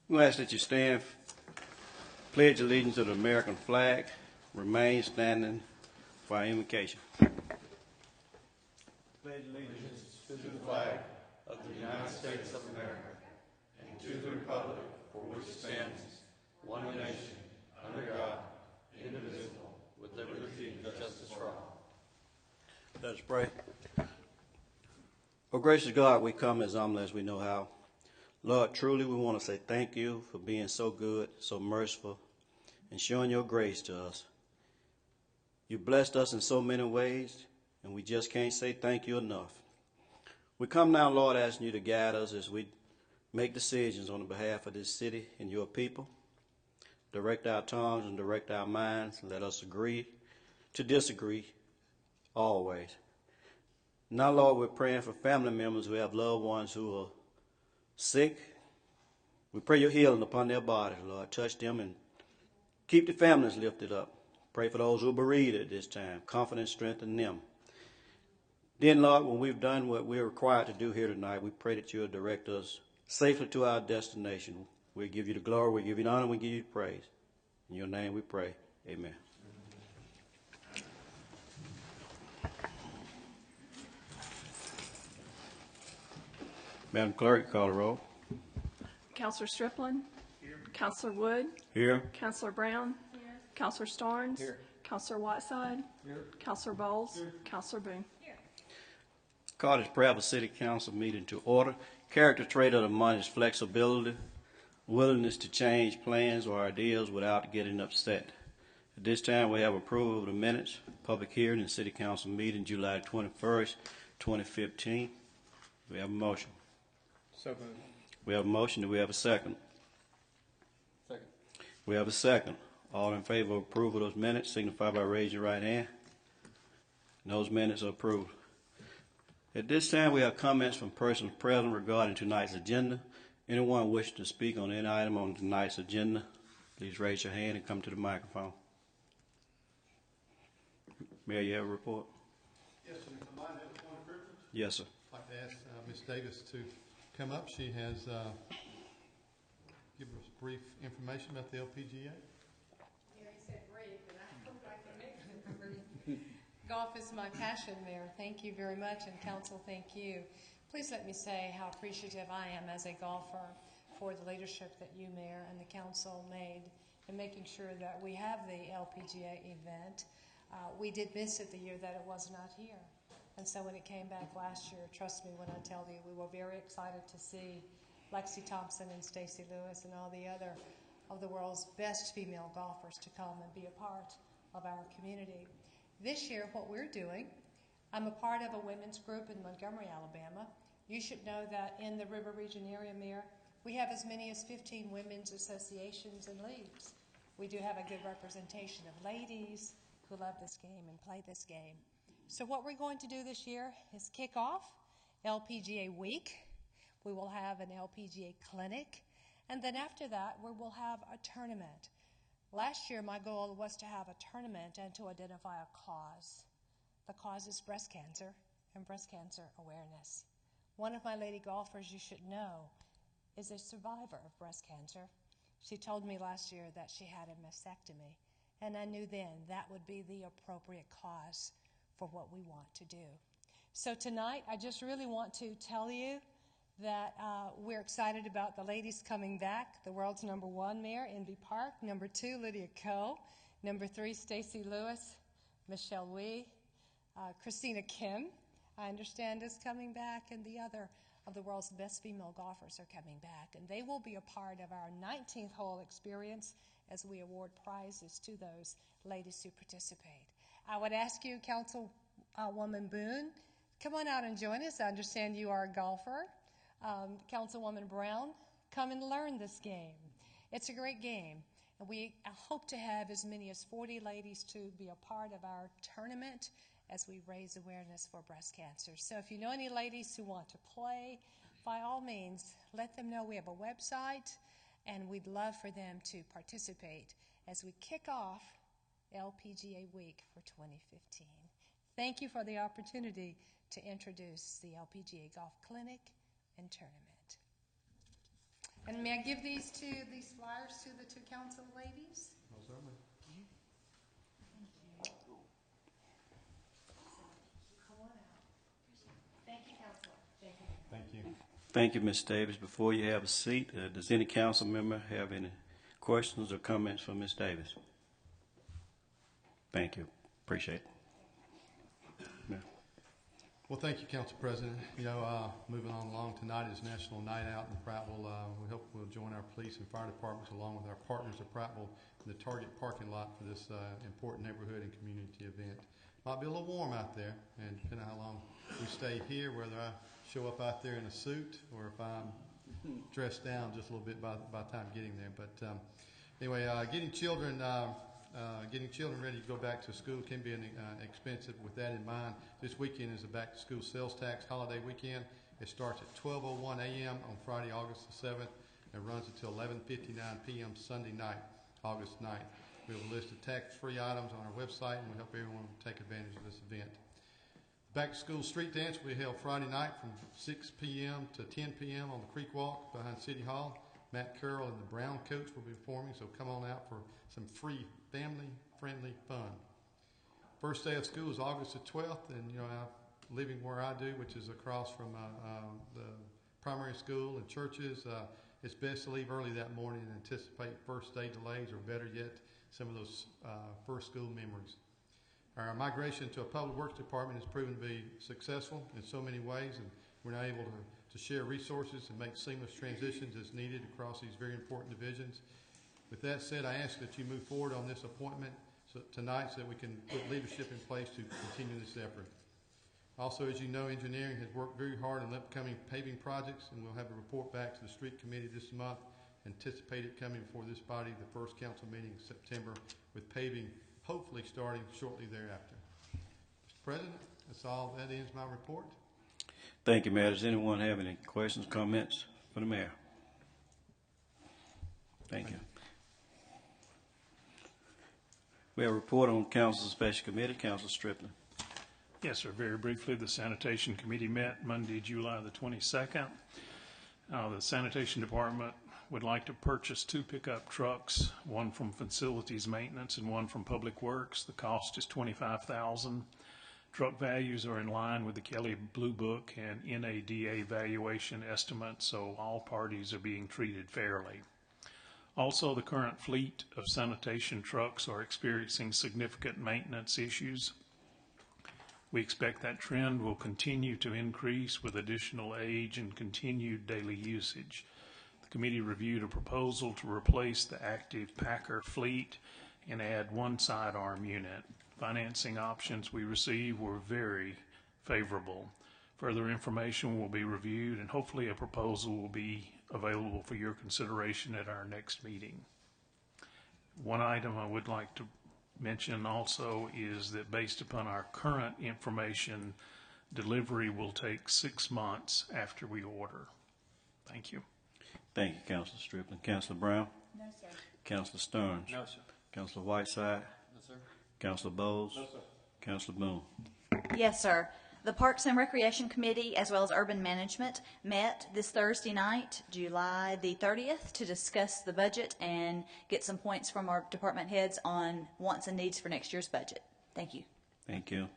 We ask that you stand, pledge allegiance to the American flag, remain standing for our invocation. Pledge allegiance to the flag of the United States of America and to the republic for which it stands, one nation, under God, indivisible, with liberty and justice for all. Let us pray. Oh, gracious God, we come as humbly as we know how. Lord, truly we want to say thank you for being so good, so merciful, and showing your grace to us. You blessed us in so many ways, and we just can't say thank you enough. We come now, Lord, asking you to guide us as we make decisions on behalf of this city and your people. Direct our tongues and direct our minds. Let us agree to disagree always. Now, Lord, we're praying for family members who have loved ones who are sick. We pray your healing upon their bodies, Lord. Touch them and keep the families lifted up. Pray for those who are bereaved at this time. Comfort and strengthen them. Then, Lord, when we've done what we're required to do here tonight, we pray that you'll direct us safely to our destination. We give you the glory, we give you the honor, we give you the praise. In your name we pray. Amen. Madam Clerk, call the roll. Councillor Striplin. Here. Councillor Wood. Here. Councillor Brown. Here. Councillor Starnes. Here. Councillor Whiteside. Here. Councillor Bowles. Here. Councillor Boone. Here. Call this Prattville City Council meeting to order. Character trait of the month is flexibility, willingness to change plans or ideas without getting upset. At this time, we have approval of the minutes, public hearing, and City Council meeting July 21st, 2015. We have a motion. So moved. We have a motion. Do we have a second? Second. We have a second. All in favor of approval of those minutes, signify by raising your right hand. And those minutes are approved. At this time, we have comments from persons present regarding tonight's agenda. Anyone wishing to speak on any item on tonight's agenda, please raise your hand and come to the microphone. Mayor, you have a report? Yes, sir. If I might have a point of privilege. Yes, sir. I'd like to ask Ms. Davis to come up. She has given us brief information about the LPGA. Yeah, he said brief, and I hope I can make it brief. Golf is my passion, Mayor. Thank you very much, and Council, thank you. Please let me say how appreciative I am as a golfer for the leadership that you, Mayor, and the Council made in making sure that we have the LPGA event. We did miss it the year that it was not here. And so when it came back last year, trust me when I tell you, we were very excited to see Lexi Thompson and Stacey Lewis and all the other of the world's best female golfers to come and be a part of our community. This year, what we're doing, I'm a part of a women's group in Montgomery, Alabama. You should know that in the River Region area, Mayor, we have as many as 15 women's associations and leagues. We do have a good representation of ladies who love this game and play this game. So what we're going to do this year is kick off LPGA Week. We will have an LPGA clinic, and then after that, we will have a tournament. Last year, my goal was to have a tournament and to identify a cause. The cause is breast cancer and breast cancer awareness. One of my lady golfers, you should know, is a survivor of breast cancer. She told me last year that she had a mastectomy, and I knew then that would be the appropriate cause for what we want to do. So tonight, I just really want to tell you that we're excited about the ladies coming back. The world's #1, Mayor, Inbee Park. #2, Lydia Ko. #3, Stacey Lewis. Michelle Wee. Christina Kim, I understand, is coming back, and the other of the world's best female golfers are coming back. And they will be a part of our 19th hole experience as we award prizes to those ladies who participate. I would ask you, Councilwoman Boone, come on out and join us. I understand you are a golfer. Councilwoman Brown, come and learn this game. It's a great game. And we hope to have as many as 40 ladies to be a part of our tournament as we raise awareness for breast cancer. So if you know any ladies who want to play, by all means, let them know we have a website, and we'd love for them to participate as we kick off LPGA Week for 2015. Thank you for the opportunity to introduce the LPGA Golf Clinic and Tournament. And may I give these flyers to the two council ladies? Most certainly. Come on out. Thank you, Councilor. Thank you. Thank you. Thank you, Ms. Davis. Before you have a seat, does any council member have any questions or comments for Ms. Davis? Thank you. Appreciate it. Yeah. Well, thank you, Council President. Moving on along, tonight is National Night Out in Prattville. We hope we'll join our police and fire departments along with our partners at Prattville in the Target parking lot for this important neighborhood and community event. Might be a little warm out there, and depending on how long we stay here, whether I show up out there in a suit or if I'm dressed down just a little bit by the time getting there. But anyway, getting children ready to go back to school can be expensive. With that in mind, this weekend is a back-to-school sales tax holiday weekend. It starts at 12:01 a.m. on Friday, August the 7th, and runs until 11:59 p.m. Sunday night, August 9th. We have a list of tax-free items on our website, and we hope everyone will take advantage of this event. The back-to-school street dance will be held Friday night from 6 p.m. to 10 p.m. on the Creek Walk behind City Hall. Matt Carroll and the Brown Coach will be performing, so come on out for some free family-friendly fun. First day of school is August the 12th, and living where I do, which is across from the primary school and churches, it's best to leave early that morning and anticipate first day delays, or better yet, some of those first school memories. Our migration to a public works department has proven to be successful in so many ways, and we're now able to share resources and make seamless transitions as needed across these very important divisions. With that said, I ask that you move forward on this appointment tonight so that we can put leadership in place to continue this effort. Also, as you know, engineering has worked very hard on upcoming paving projects, and we'll have a report back to the street committee this month. Anticipate it coming before this body, the first council meeting in September, with paving hopefully starting shortly thereafter. Mr. President, that's all. That ends my report. Thank you, Mayor. Does anyone have any questions, comments for the mayor? Thank you. We have a report on Council Special Committee. Council Striplin. Yes, sir. Very briefly, the Sanitation Committee met Monday, July the 22nd. The Sanitation Department would like to purchase 2 pickup trucks, one from Facilities Maintenance and one from Public Works. The cost is $25,000. Truck values are in line with the Kelly Blue Book and NADA valuation estimates, so all parties are being treated fairly. Also, the current fleet of sanitation trucks are experiencing significant maintenance issues. We expect that trend will continue to increase with additional age and continued daily usage. The committee reviewed a proposal to replace the active Packer fleet and add 1 sidearm unit. Financing options we received were very favorable. Further information will be reviewed, and hopefully a proposal will be available for your consideration at our next meeting. One item I would like to mention also is that based upon our current information, delivery will take 6 months after we order. Thank you. Thank you, Councilor Striplin. Councilor Brown? No, sir. Councilor Stearns? No, sir. Councilor Whiteside? No, sir. Councilor Bowles? No, sir. Councilor Boone? Yes, sir. The Parks and Recreation Committee, as well as Urban Management, met this Thursday night, July the 30th, to discuss the budget and get some points from our department heads on wants and needs for next year's budget. Thank you. Thank you.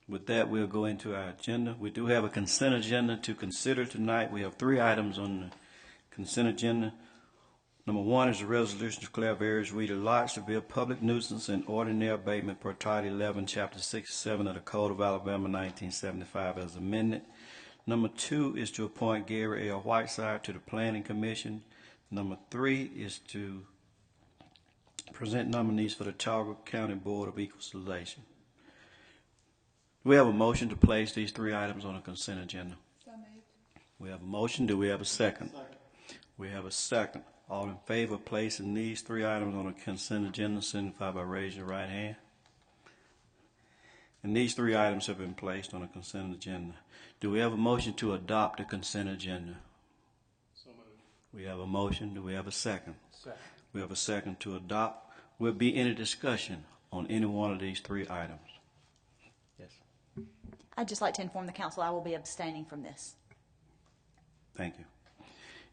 With that, we'll go into our agenda. We do have a consent agenda to consider tonight. We have 3 items on the consent agenda. Number 1 is a resolution to declare various weeded lots to be a public nuisance and ordinary abatement per Title 11, Chapter 67 of the Code of Alabama, 1975, as amended. Number 2 is to appoint Gary L. Whiteside to the Planning Commission. Number 3 is to present nominees for the Talbot County Board of Equalization. We have a motion to place these 3 items on the consent agenda. So moved. We have a motion. Do we have a second? We have a second. All in favor of placing these 3 items on the consent agenda, signify by raising your right hand. And these 3 items have been placed on the consent agenda. Do we have a motion to adopt the consent agenda? So moved. We have a motion. Do we have a second? Second. We have a second to adopt. Will be any discussion on any one of these 3 items? Yes. I'd just like to inform the council I will be abstaining from this. Thank you.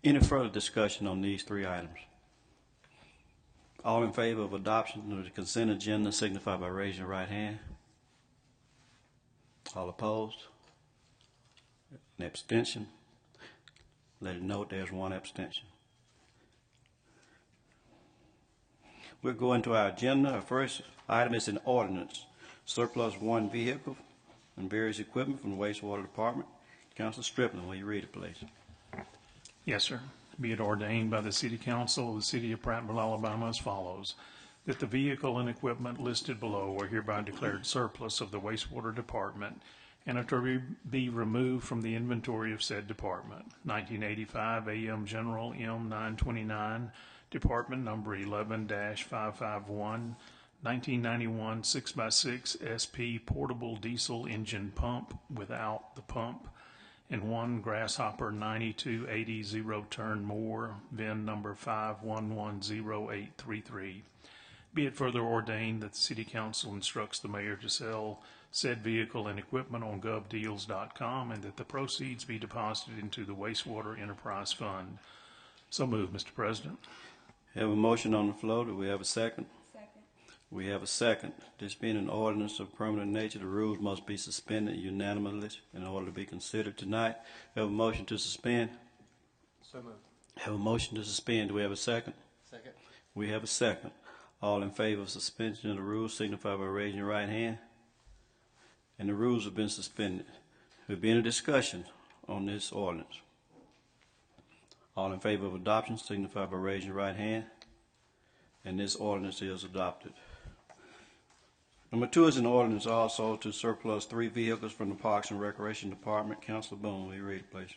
Any further discussion on these three items? All in favor of adoption of the consent agenda signify by raising your right hand. All opposed? An abstention? Let it note there's one abstention. We'll go into our agenda. Our first item is an ordinance, surplus one vehicle and various equipment from the wastewater department. Councilor Strickland, will you read it, please? Yes, sir. Be it ordained by the City Council of the City of Prattville, Alabama as follows, that the vehicle and equipment listed below are hereby declared surplus of the wastewater department and are to be removed from the inventory of said department. 1985 AM General M929, Department number 11-551, 1991 6x6 SP portable diesel engine pump without the pump, and one Grasshopper 9280 zero-turn mower, VIN number 5110833. Be it further ordained that the City Council instructs the mayor to sell said vehicle and equipment on govdeals.com and that the proceeds be deposited into the Wastewater Enterprise Fund. So move, Mr. President. Have a motion on the floor. Do we have a second? Second. We have a second. This being an ordinance of permanent nature, the rules must be suspended unanimously in order to be considered tonight. Have a motion to suspend? So moved. Have a motion to suspend. Do we have a second? Second. We have a second. All in favor of suspension of the rules signify by raising your right hand. And the rules have been suspended. There'll be any discussion on this ordinance. All in favor of adoption signify by raising your right hand. And this ordinance is adopted. Number 2 is an ordinance also to surplus 3 vehicles from the Parks and Recreation Department. Councilor Boone, will you read it, please?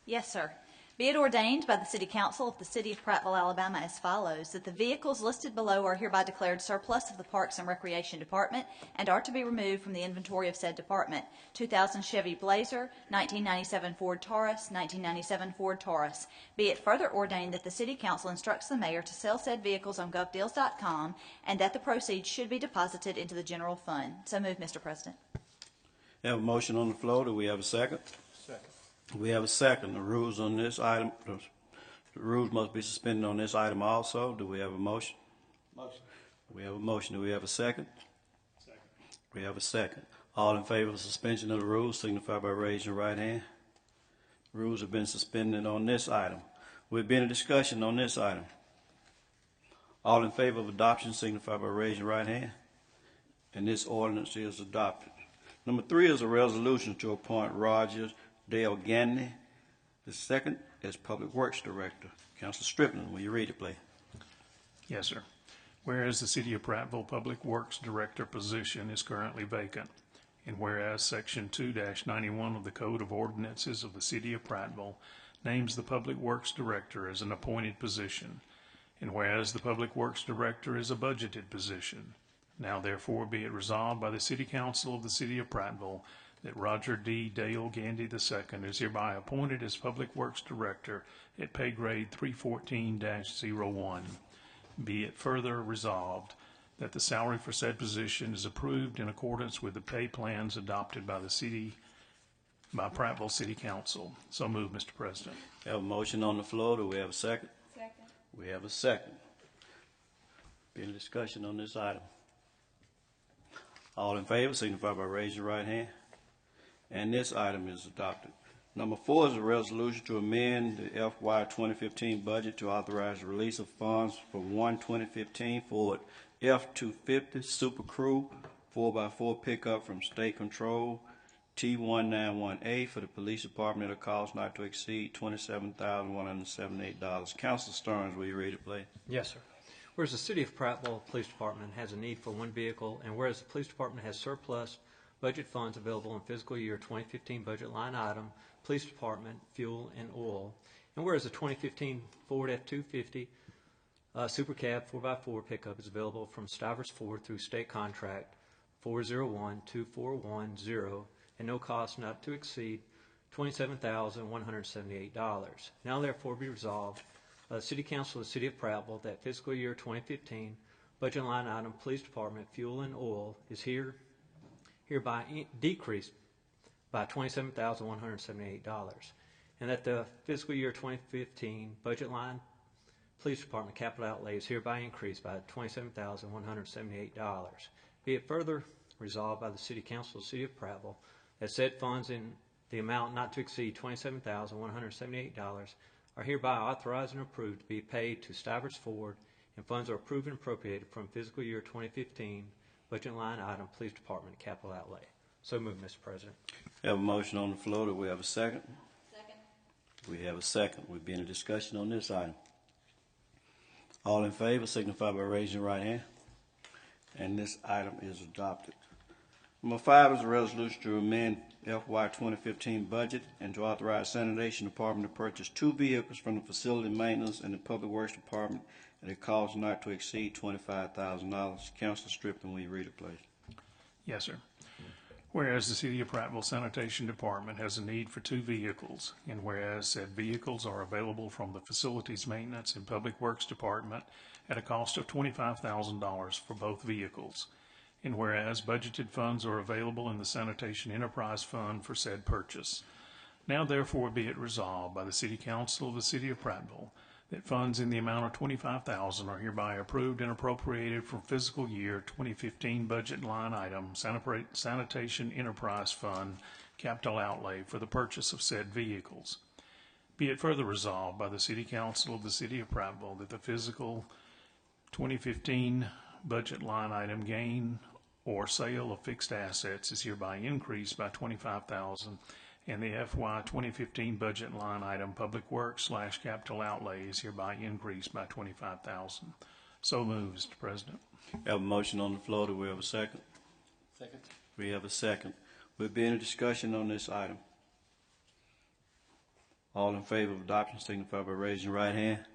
Yes, sir. Be it ordained by the City Council of the City of Prattville, Alabama as follows, that the vehicles listed below are hereby declared surplus of the Parks and Recreation Department and are to be removed from the inventory of said department. 2000 Chevy Blazer, 1997 Ford Taurus, 1997 Ford Taurus. Be it further ordained that the City Council instructs the mayor to sell said vehicles on govdeals.com and that the proceeds should be deposited into the general fund. So move, Mr. President. We have a motion on the floor. Do we have a second? Second. We have a second. The rules on this item, the rules must be suspended on this item also. Do we have a motion? Motion. We have a motion. Do we have a second? Second. We have a second. All in favor of suspension of the rules signify by raising your right hand. Rules have been suspended on this item. We've been in discussion on this item. All in favor of adoption signify by raising your right hand. And this ordinance is adopted. Number 3 is a resolution to appoint Roger Dale Gandy II as Public Works Director. Councilor Strickland, will you read it, please? Yes, sir. Whereas the City of Prattville Public Works Director position is currently vacant, and whereas Section 2-91 of the Code of Ordinances of the City of Prattville names the Public Works Director as an appointed position, and whereas the Public Works Director is a budgeted position, now therefore be it resolved by the City Council of the City of Prattville that Roger D. Dale Gandy II is hereby appointed as Public Works Director at pay grade 314-01. Be it further resolved that the salary for said position is approved in accordance with the pay plans adopted by Prattville City Council. So move, Mr. President. We have a motion on the floor. Do we have a second? Second. We have a second. Be any discussion on this item? All in favor signify by raising your right hand. And this item is adopted. Number 4 is a resolution to amend the FY 2015 budget to authorize the release of funds for one 2015 Ford F-250 Super Crew 4x4 pickup from State Control T191A for the Police Department at a cost not to exceed $27,178. Councilor Stearns, will you read it, please? Yes, sir. Whereas the City of Prattville Police Department has a need for one vehicle, and whereas the Police Department has surplus budget funds available in fiscal year 2015 budget line item, Police Department, fuel and oil, and whereas the 2015 Ford F-250 Super Cab 4x4 pickup is available from Stivers Ford through state contract 4012410 and no cost not to exceed $27,178. Now therefore be resolved by the City Council of the City of Prattville that fiscal year 2015 budget line item Police Department, fuel and oil is hereby decreased by $27,178, and that the fiscal year 2015 budget line Police Department capital outlay is hereby increased by $27,178. Be it further resolved by the City Council of the City of Prattville that said funds in the amount not to exceed $27,178 are hereby authorized and approved to be paid to Stivers Ford, and funds are approved and appropriated from fiscal year 2015 budget line item Police Department capital outlay. So moved, Mr. President. We have a motion on the floor. Do we have a second? Second. We have a second. We'll be in a discussion on this item. All in favor signify by raising your right hand. And this item is adopted. Number 5 is a resolution to amend FY 2015 budget and to authorize sanitation department to purchase 2 vehicles from the facility maintenance and the public works department at a cost not to exceed $25,000. Councilor Strickland, will you read it, please? Yes, sir. Whereas the City of Prattville Sanitation Department has a need for 2 vehicles, and whereas said vehicles are available from the Facilities Maintenance and Public Works Department at a cost of $25,000 for both vehicles, and whereas budgeted funds are available in the Sanitation Enterprise Fund for said purchase. Now therefore be it resolved by the City Council of the City of Prattville that funds in the amount of $25,000 are hereby approved and appropriated from fiscal year 2015 budget line item Sanitation Enterprise Fund capital outlay for the purchase of said vehicles. Be it further resolved by the City Council of the City of Prattville that the fiscal 2015 budget line item gain or sale of fixed assets is hereby increased by $25,000, and the FY 2015 budget line item Public Works / capital outlay is hereby increased by $25,000. So moved, Mr. President. We have a motion on the floor. Do we have a second? Second. We have a second. We'll be in a discussion on this item. All in favor of adoption signify by raising your right hand.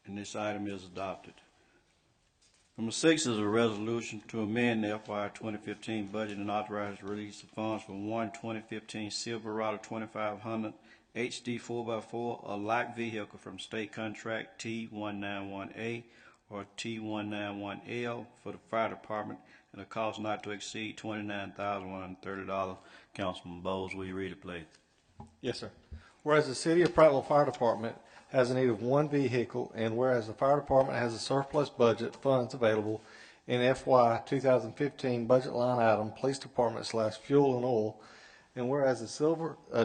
And this item is adopted. Number 6 is a resolution to amend the FY 2015 budget and authorize the release of funds for one 2015 Silverado 2500 HD 4x4, a light vehicle from state contract T191A or T191L for the fire department at a cost not to exceed $29,130. Councilman Bowles, will you read it, please? Yes, sir. Whereas the City of Prattville Fire Department has a need of 1 vehicle, and whereas the fire department has a surplus budget funds available in FY 2015 budget line item Police Department / fuel and oil, and whereas the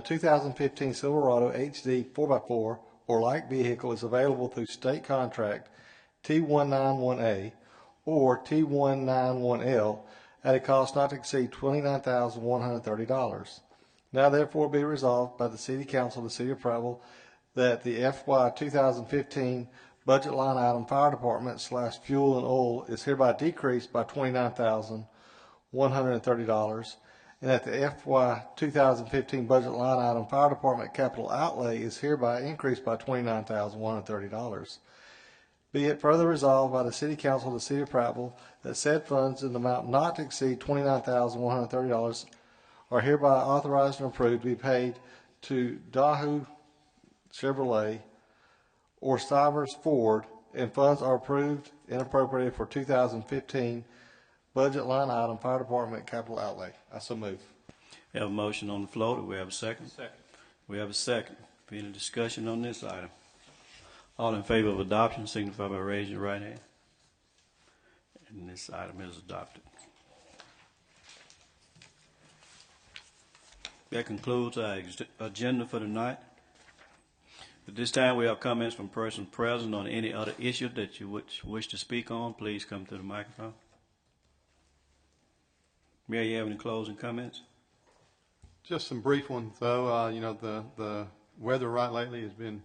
2015 Silverado HD 4x4 or light vehicle is available through state contract T191A or T191L at a cost not to exceed $29,130. Now therefore be resolved by the City Council of the City of Prattville that the FY 2015 budget line item Fire Department / fuel and oil is hereby decreased by $29,130, and that the FY 2015 budget line item Fire Department capital outlay is hereby increased by $29,130. Be it further resolved by the City Council of the City of Prattville that said funds in the amount not to exceed $29,130 are hereby authorized and approved to be paid to Dahu Chevrolet or Stivers Ford, and funds are approved and appropriated for 2015 budget line item Fire Department capital outlay. I so move. We have a motion on the floor. Do we have a second? Second. We have a second. Be in a discussion on this item. All in favor of adoption signify by raising your right hand. And this item is adopted. That concludes our agenda for tonight. At this time, we have comments from persons present on any other issue that you wish to speak on. Please come to the microphone. Mayor, you have any closing comments? Just some brief ones, though. The weather right lately has been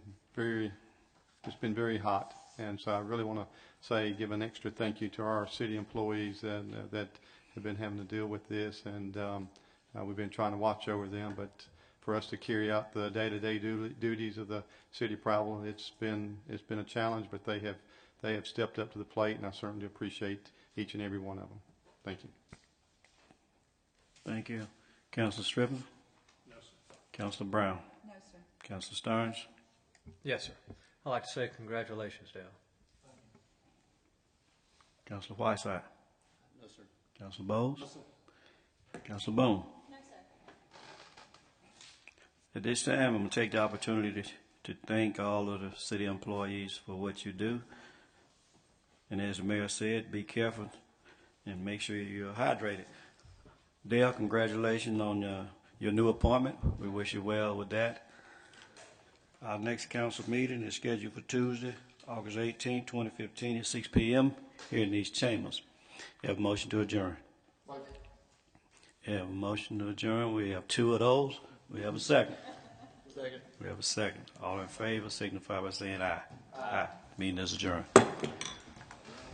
very hot, and so I really want to give an extra thank you to our city employees that have been having to deal with this, and we've been trying to watch over them. But for us to carry out the day-to-day duties of the city of Prattville, it's been a challenge, but they have stepped up to the plate, and I certainly appreciate each and every one of them. Thank you. Thank you. Councilor Strickland? No, sir. Councilor Brown? No, sir. Councilor Starnes? Yes, sir. I'd like to say congratulations, Dale. Councilor Whiteside? No, sir. Councilor Bowles? No, sir. Councilor Boone? No, sir. At this time, I'm going to take the opportunity to thank all of the city employees for what you do. And as the mayor said, be careful and make sure you're hydrated. Dale, congratulations on your new appointment. We wish you well with that. Our next council meeting is scheduled for Tuesday, August 18, 2015 at 6 p.m. here in these chambers. You have a motion to adjourn. You have a motion to adjourn. We have two of those. We have a second. Second. We have a second. All in favor signify by saying aye. Aye. Meeting is adjourned.